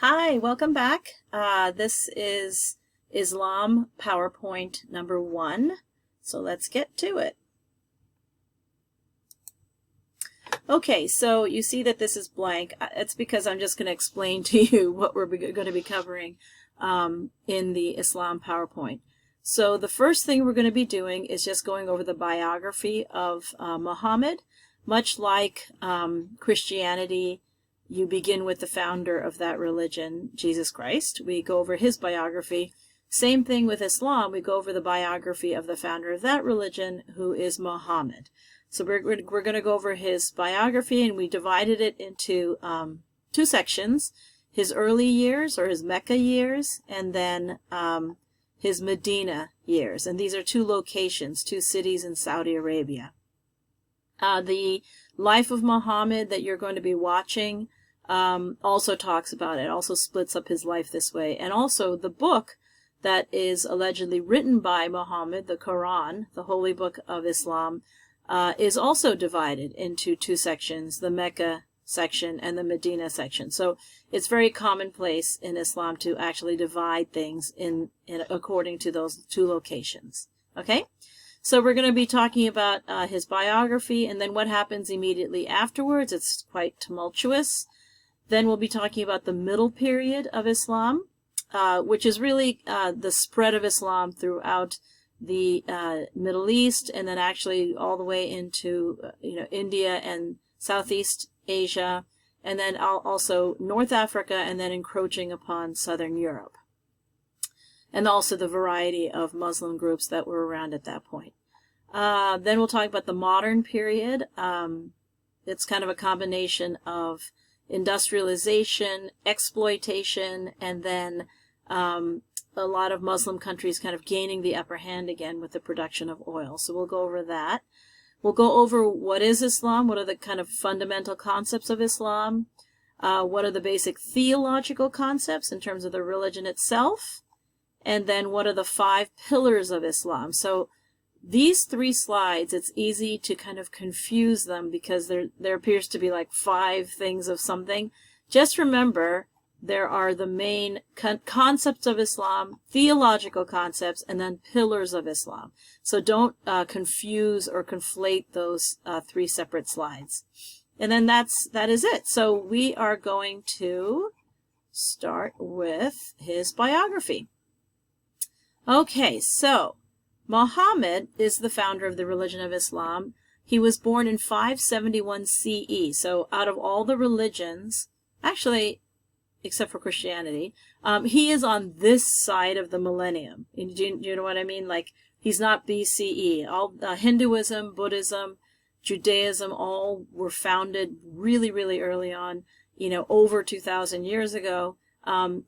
Hi, welcome back. This is Islam PowerPoint number 1. So let's get to it. Okay, so you see that this is blank. It's because I'm just going to explain to you what we're going to be covering in the Islam PowerPoint. So the first thing we're going to be doing is just going over the biography of Muhammad. Much like Christianity, you begin with the founder of that religion, Jesus Christ. We go over his biography. Same thing with Islam. We go over the biography of the founder of that religion, who is Muhammad. So we're going to go over his biography, and we divided it into two sections: his early years, or his Mecca years, and then his Medina years. And these are two locations, two cities in Saudi Arabia. The life of Muhammad that you're going to be watching also talks about it, also splits up his life this way. And also the book that is allegedly written by Muhammad, the Quran, the holy book of Islam, is also divided into two sections, the Mecca section and the Medina section. So it's very commonplace in Islam to actually divide things in according to those two locations. Okay? So we're going to be talking about his biography, and then what happens immediately afterwards. It's quite tumultuous. Then we'll be talking about the middle period of Islam, which is really the spread of Islam throughout the Middle East, and then actually all the way into India and Southeast Asia, and then also North Africa, and then encroaching upon Southern Europe. And also the variety of Muslim groups that were around at that point. Then we'll talk about the modern period. It's kind of a combination of industrialization, exploitation, and then a lot of Muslim countries kind of gaining the upper hand again with the production of oil. So we'll go over that. We'll go over what is Islam, what are the kind of fundamental concepts of Islam, what are the basic theological concepts in terms of the religion itself, and then what are the 5 pillars of Islam. So these 3 slides, it's easy to kind of confuse them because there appears to be like 5 things of something. Just remember, there are the main concepts of Islam, theological concepts, and then pillars of Islam. So don't confuse or conflate those 3 separate slides. And then that is it. So we are going to start with his biography. Okay, so Muhammad is the founder of the religion of Islam. He was born in 571 CE. So out of all the religions, actually, except for Christianity, he is on this side of the millennium. Do you know what I mean? Like, he's not BCE. All Hinduism, Buddhism, Judaism, all were founded really, really early on, over 2,000 years ago.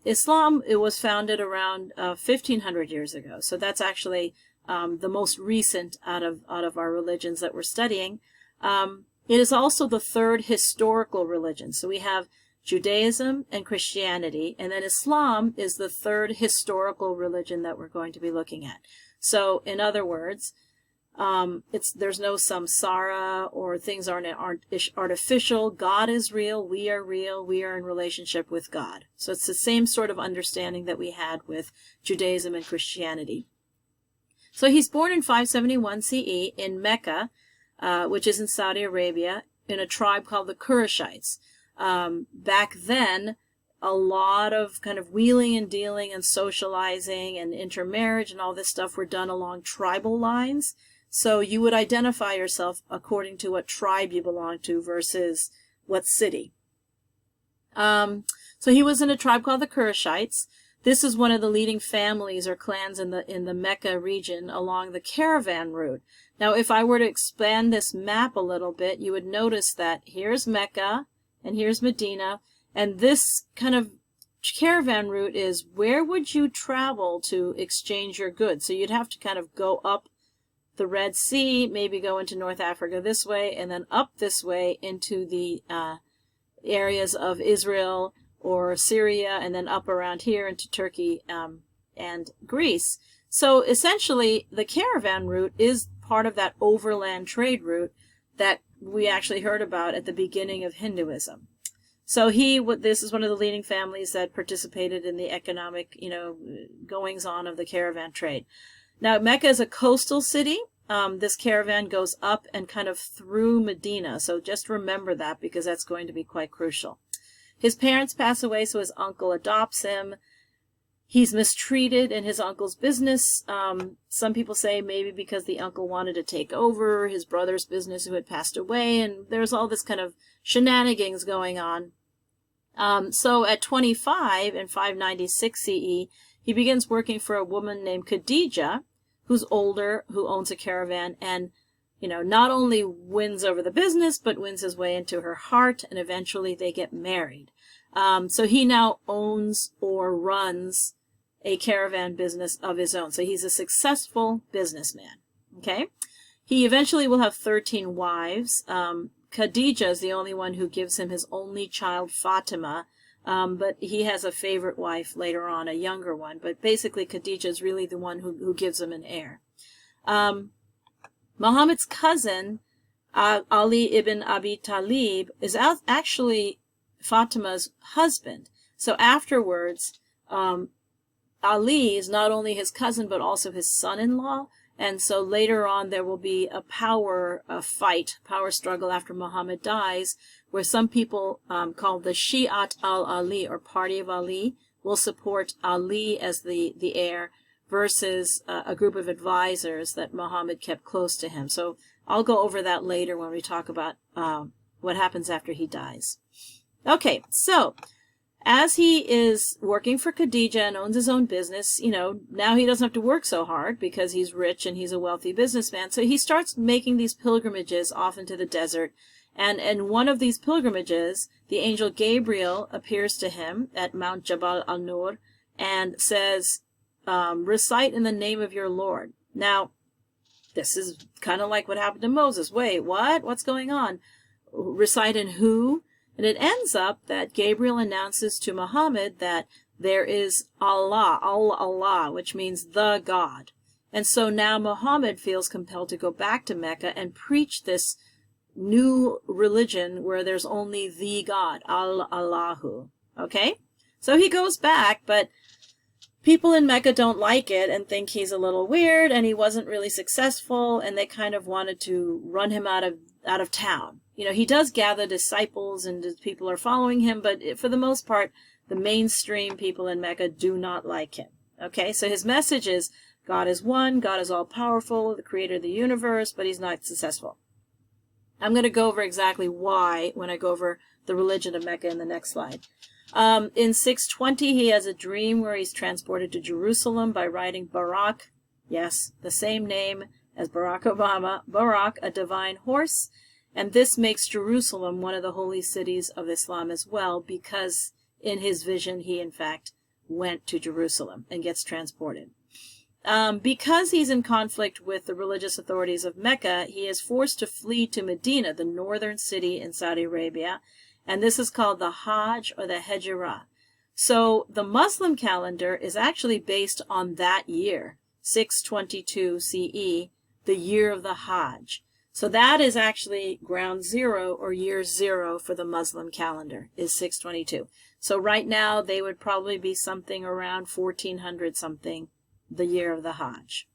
Islam, it was founded around 1,500 years ago. So that's actually the most recent out of our religions that we're studying. It is also the 3rd historical religion. So we have Judaism and Christianity, and then Islam is the 3rd historical religion that we're going to be looking at. So in other words, there's no samsara, or things aren't artificial. God is real, we are in relationship with God. So it's the same sort of understanding that we had with Judaism and Christianity. So he's born in 571 CE in Mecca, which is in Saudi Arabia, in a tribe called the Qurayshites. Back then, a lot of kind of wheeling and dealing and socializing and intermarriage and all this stuff were done along tribal lines. So you would identify yourself according to what tribe you belong to versus what city. So he was in a tribe called the Qurayshites. This is one of the leading families or clans in the Mecca region along the caravan route. Now, if I were to expand this map a little bit, you would notice that here's Mecca and here's Medina, and this kind of caravan route is where would you travel to exchange your goods. So you'd have to kind of go up the Red Sea, maybe go into North Africa this way, and then up this way into the areas of Israel or Syria, and then up around here into Turkey and Greece. So essentially, the caravan route is part of that overland trade route that we actually heard about at the beginning of Hinduism. So this is one of the leading families that participated in the economic, goings on of the caravan trade. Now, Mecca is a coastal city. This caravan goes up and kind of through Medina. So just remember that, because that's going to be quite crucial. His parents pass away, so his uncle adopts him. He's mistreated in his uncle's business. Some people say maybe because the uncle wanted to take over his brother's business who had passed away, and there's all this kind of shenanigans going on. So at 25 in 596 CE, he begins working for a woman named Khadijah, who's older, who owns a caravan, and not only wins over the business, but wins his way into her heart, and eventually they get married. So he now owns or runs a caravan business of his own. So he's a successful businessman. Okay. He eventually will have 13 wives. Khadijah is the only one who gives him his only child, Fatima. But he has a favorite wife later on, a younger one. But basically, Khadijah is really the one who gives him an heir. Muhammad's cousin, Ali ibn Abi Talib, is actually Fatima's husband. So afterwards, Ali is not only his cousin, but also his son-in-law. And so later on, there will be a power struggle after Muhammad dies, where some people called the Shi'at al-Ali, or Party of Ali, will support Ali as the heir, versus a group of advisors that Muhammad kept close to him. So I'll go over that later when we talk about what happens after he dies. Okay, so as he is working for Khadijah and owns his own business, now he doesn't have to work so hard because he's rich and he's a wealthy businessman. So he starts making these pilgrimages off into the desert. And one of these pilgrimages, the angel Gabriel appears to him at Mount Jabal al-Nur and says, recite in the name of your Lord. Now, this is kind of like what happened to Moses. Wait, what? What's going on? Recite in who? And it ends up that Gabriel announces to Muhammad that there is Allah, Allah, which means the God. And so now Muhammad feels compelled to go back to Mecca and preach this new religion where there's only the God, Allahu. Okay? So he goes back, but people in Mecca don't like it and think he's a little weird, and he wasn't really successful, and they kind of wanted to run him out of town. He does gather disciples and people are following him, but for the most part, the mainstream people in Mecca do not like him. Okay, so his message is God is one, God is all-powerful, the creator of the universe, but he's not successful. I'm going to go over exactly why when I go over the religion of Mecca in the next slide. In 620, he has a dream where he's transported to Jerusalem by riding Barak, yes, the same name as Barack Obama, Barak, a divine horse. And this makes Jerusalem one of the holy cities of Islam as well, because in his vision, he in fact went to Jerusalem and gets transported. Because he's in conflict with the religious authorities of Mecca, he is forced to flee to Medina, the northern city in Saudi Arabia, and this is called the Hajj or the Hijrah. So the Muslim calendar is actually based on that year, 622 CE, the year of the Hajj. So that is actually ground zero, or year zero, for the Muslim calendar, is 622. So right now they would probably be something around 1400 something, the year of the Hajj.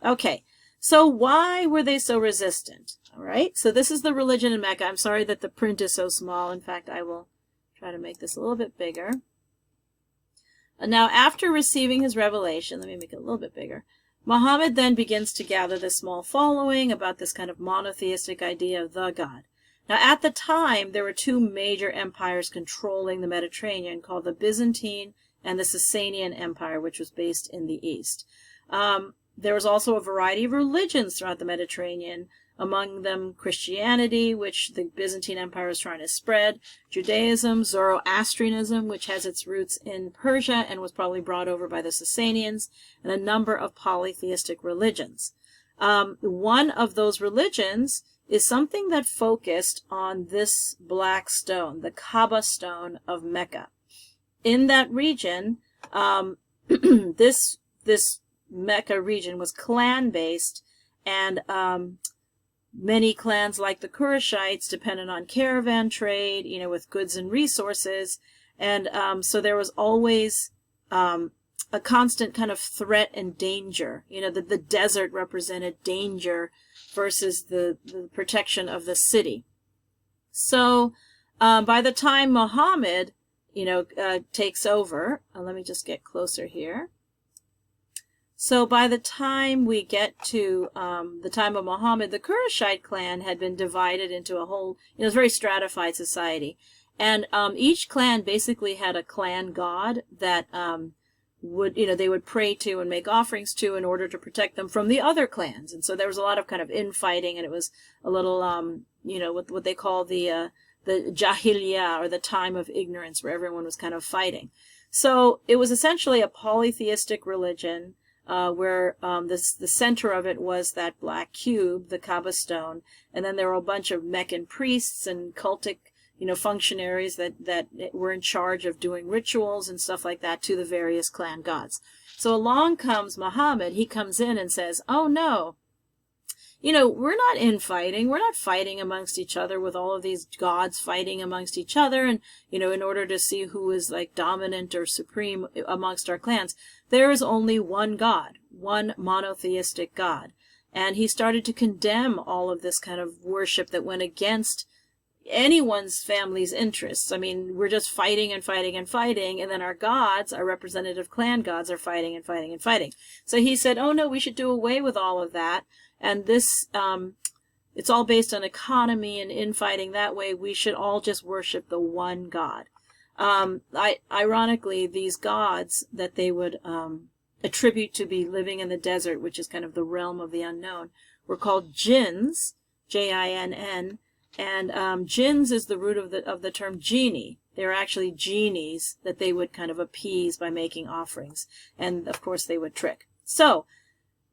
Okay, so why were they so resistant? All right, so this is the religion in Mecca. I'm sorry that the print is so small. In fact, I will try to make this a little bit bigger. And now, after receiving his revelation, let me make it a little bit bigger. Muhammad then begins to gather this small following about this kind of monotheistic idea of the God. Now, at the time, there were two major empires controlling the Mediterranean, called the Byzantine and the Sasanian Empire, which was based in the east. There was also a variety of religions throughout the Mediterranean, among them Christianity, which the Byzantine Empire was trying to spread, Judaism, Zoroastrianism, which has its roots in Persia and was probably brought over by the Sasanians, and a number of polytheistic religions. One of those religions is something that focused on this black stone, the Kaaba stone of Mecca. In that region, this Mecca region was clan-based, and Many clans like the Qurayshites depended on caravan trade, with goods and resources. And so there was always a constant kind of threat and danger. The desert represented danger versus the protection of the city. So by the time Muhammad, takes over, let me just get closer here. So by the time we get to the time of Muhammad, the Qurayshite clan had been divided into a whole, it was a very stratified society. And each clan basically had a clan god that they would pray to and make offerings to in order to protect them from the other clans. And so there was a lot of kind of infighting, and it was a little, what they call the Jahiliyyah, or the time of ignorance, where everyone was kind of fighting. So it was essentially a polytheistic religion, where the center of it was that black cube, the Kaaba stone, and then there were a bunch of Meccan priests and cultic, functionaries that were in charge of doing rituals and stuff like that to the various clan gods. So along comes Muhammad. He comes in and says, "Oh no, we're not infighting. We're not fighting amongst each other with all of these gods fighting amongst each other, and in order to see who is like dominant or supreme amongst our clans. There is only one God, one monotheistic God." And he started to condemn all of this kind of worship that went against anyone's family's interests. I mean, we're just fighting and fighting and fighting, and then our gods, our representative clan gods, are fighting and fighting and fighting. So he said, "Oh no, we should do away with all of that. And this, it's all based on economy and infighting. That way, we should all just worship the one God." Ironically, these gods that they would attribute to be living in the desert, which is kind of the realm of the unknown, were called jinns, Jinn, and jinns is the root of the term genie. They're actually genies that they would kind of appease by making offerings, and of course they would trick. So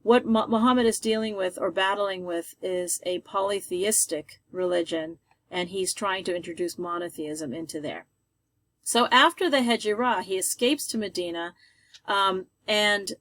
what Muhammad is dealing with or battling with is a polytheistic religion, and he's trying to introduce monotheism into there. So after the Hijrah, he escapes to Medina, and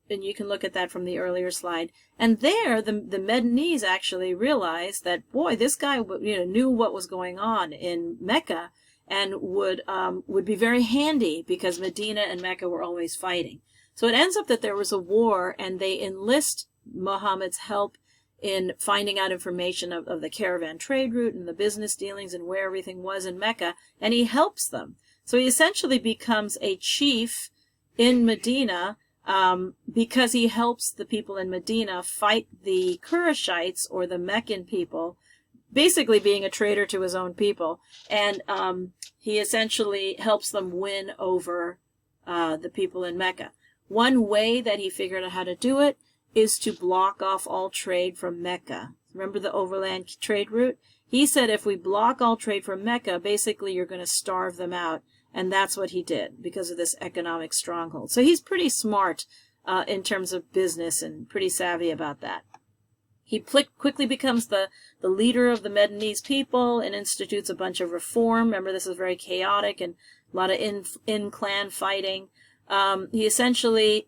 you can look at that from the earlier slide. And there, the Medinese actually realized that, boy, this guy knew what was going on in Mecca, and would be very handy, because Medina and Mecca were always fighting. So it ends up that there was a war, and they enlist Muhammad's help in finding out information of the caravan trade route and the business dealings and where everything was in Mecca, and he helps them. So he essentially becomes a chief in Medina, because he helps the people in Medina fight the Qurayshites, or the Meccan people, basically being a traitor to his own people. And he essentially helps them win over the people in Mecca. One way that he figured out how to do it is to block off all trade from Mecca. Remember the overland trade route? He said, if we block all trade from Mecca, basically you're going to starve them out. And that's what he did, because of this economic stronghold. So he's pretty smart in terms of business, and pretty savvy about that. He quickly becomes the leader of the Medinese people and institutes a bunch of reform. Remember, this is very chaotic and a lot of in-clan fighting. He essentially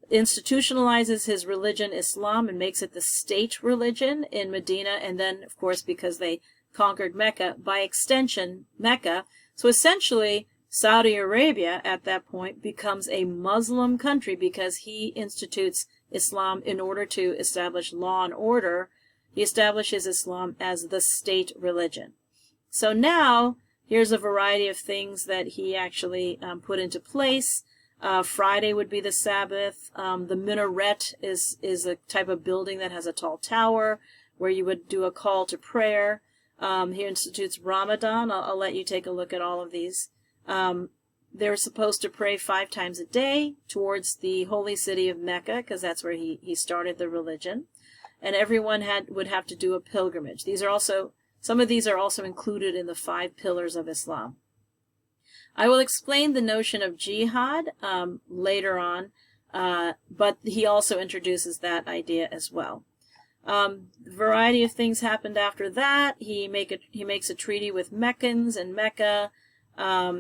institutionalizes his religion, Islam, and makes it the state religion in Medina. And then, of course, because they conquered Mecca, by extension, Mecca. So essentially, Saudi Arabia at that point becomes a Muslim country, because he institutes Islam in order to establish law and order. He establishes Islam as the state religion. So now, here's a variety of things that he actually put into place. Friday would be the Sabbath. The minaret is a type of building that has a tall tower where you would do a call to prayer. He institutes Ramadan. I'll let you take a look at all of these. They're supposed to pray 5 times a day towards the holy city of Mecca, because that's where he started the religion. And everyone would have to do a pilgrimage. Some of these are also included in the 5 pillars of Islam. I will explain the notion of jihad later on, but he also introduces that idea as well. Variety of things happened after that. He makes a treaty with Meccans in Mecca.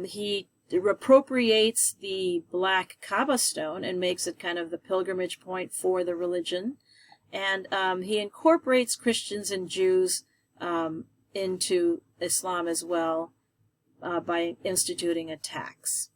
He appropriates the black Kaaba stone and makes it kind of the pilgrimage point for the religion. And he incorporates Christians and Jews into Islam as well by instituting a tax.